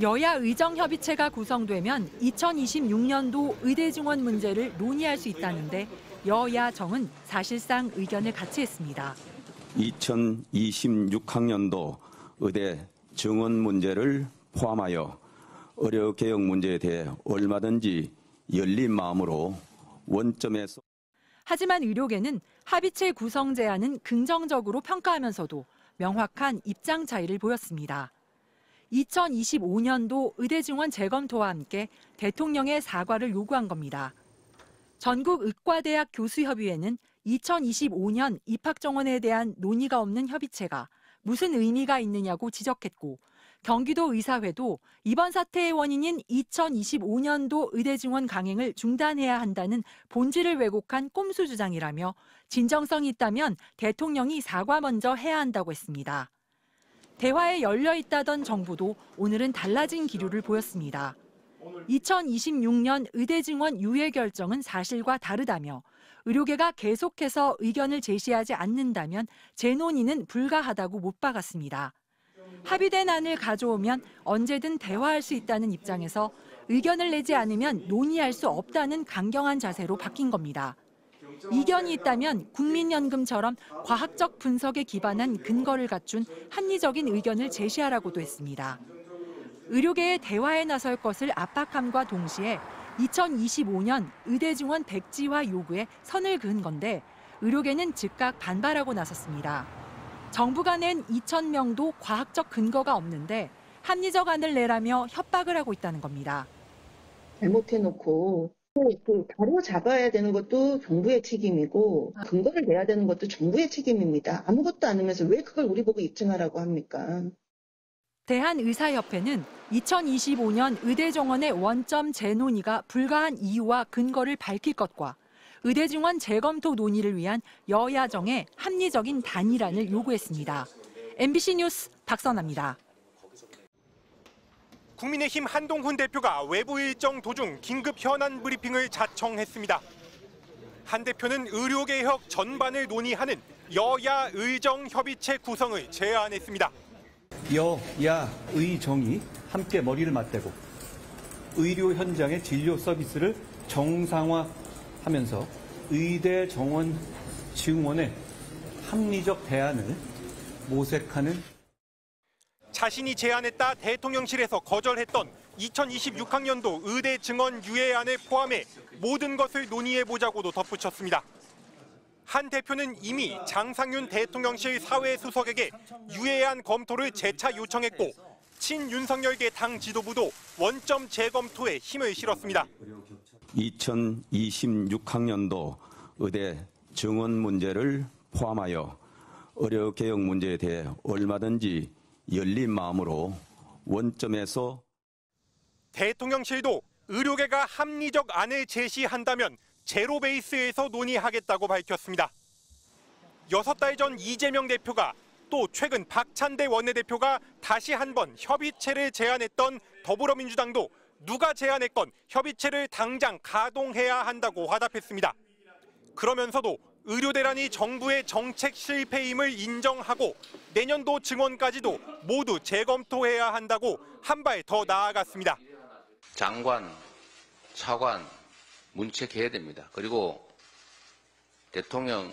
여야 의정협의체가 구성되면 2026년도 의대 증원 문제를 논의할 수 있다는데 여야 정은 사실상 의견을 같이 했습니다. 2026학년도 의대 증원 문제를 포함하여 의료 개혁 문제에 대해 얼마든지 열린 마음으로 원점에서. 하지만 의료계는 합의체 구성 제안은 긍정적으로 평가하면서도 명확한 입장 차이를 보였습니다. 2025년도 의대 증원 재검토와 함께 대통령의 사과를 요구한 겁니다. 전국 의과대학 교수협의회는 2025년 입학 정원에 대한 논의가 없는 협의체가 무슨 의미가 있느냐고 지적했고, 경기도 의사회도 이번 사태의 원인인 2025년도 의대 증원 강행을 중단해야 한다는 본질을 왜곡한 꼼수 주장이라며 진정성이 있다면 대통령이 사과 먼저 해야 한다고 했습니다. 대화에 열려 있다던 정부도 오늘은 달라진 기류를 보였습니다. 2026년 의대 증원 유예 결정은 사실과 다르다며 의료계가 계속해서 의견을 제시하지 않는다면 재논의는 불가하다고 못 박았습니다. 합의된 안을 가져오면 언제든 대화할 수 있다는 입장에서 의견을 내지 않으면 논의할 수 없다는 강경한 자세로 바뀐 겁니다. 이견이 있다면 국민연금처럼 과학적 분석에 기반한 근거를 갖춘 합리적인 의견을 제시하라고도 했습니다. 의료계의 대화에 나설 것을 압박함과 동시에 2025년 의대 증원 백지화 요구에 선을 그은 건데 의료계는 즉각 반발하고 나섰습니다. 정부가 낸 2,000명도 과학적 근거가 없는데 합리적 안을 내라며 협박을 하고 있다는 겁니다. 잘못해놓고 바로 잡아야 되는 것도 정부의 책임이고 근거를 내야 되는 것도 정부의 책임입니다. 아무것도 안 하면서 왜 그걸 우리 보고 입증하라고 합니까? 대한의사협회는 2025년 의대 정원의 원점 재논의가 불가한 이유와 근거를 밝힐 것과 의대 증원 재검토 논의를 위한 여야정의 합리적인 단일안을 요구했습니다. MBC 뉴스 박선아입니다. 국민의힘 한동훈 대표가 외부 일정 도중 긴급 현안 브리핑을 자청했습니다. 한 대표는 의료개혁 전반을 논의하는 여야 의정협의체 구성을 제안했습니다. 여야 의정이 함께 머리를 맞대고 의료 현장의 진료 서비스를 정상화하면서 의대 정원 증원의 합리적 대안을 모색하는. 자신이 제안했다 대통령실에서 거절했던 2026학년도 의대 증원 유예안을 포함해 모든 것을 논의해보자고도 덧붙였습니다. 한 대표는 이미 장상윤 대통령실 사회수석에게 유예안 검토를 재차 요청했고 친윤석열계 당 지도부도 원점 재검토에 힘을 실었습니다. 2026학년도 의대 증원 문제를 포함하여 의료 개혁 문제에 대해 얼마든지 열린 마음으로 원점에서. 대통령실도 의료계가 합리적 안을 제시한다면 제로 베이스에서 논의하겠다고 밝혔습니다. 6달 전 이재명 대표가 또 최근 박찬대 원내대표가 다시 한번 협의체를 제안했던 더불어민주당도 누가 제안했건 협의체를 당장 가동해야 한다고 화답했습니다. 그러면서도 의료대란이 정부의 정책 실패임을 인정하고 내년도 증원까지도 모두 재검토해야 한다고 한 발 더 나아갔습니다. 장관, 차관 문책해야 됩니다. 그리고 대통령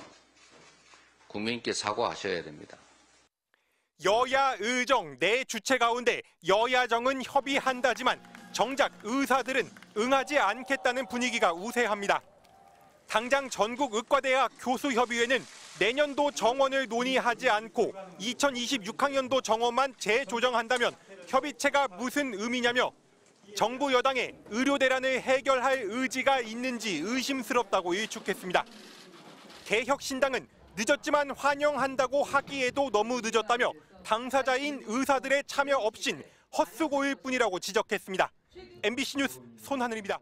국민께 사과하셔야 됩니다. 여야 의정 네 주체 가운데 여야정은 협의한다지만 정작 의사들은 응하지 않겠다는 분위기가 우세합니다. 당장 전국 의과대학 교수협의회는 내년도 정원을 논의하지 않고 2026학년도 정원만 재조정한다면 협의체가 무슨 의미냐며 정부 여당의 의료대란을 해결할 의지가 있는지 의심스럽다고 일축했습니다. 개혁신당은 늦었지만 환영한다고 하기에도 너무 늦었다며 당사자인 의사들의 참여 없인 헛수고일 뿐이라고 지적했습니다. MBC 뉴스 손하늘입니다.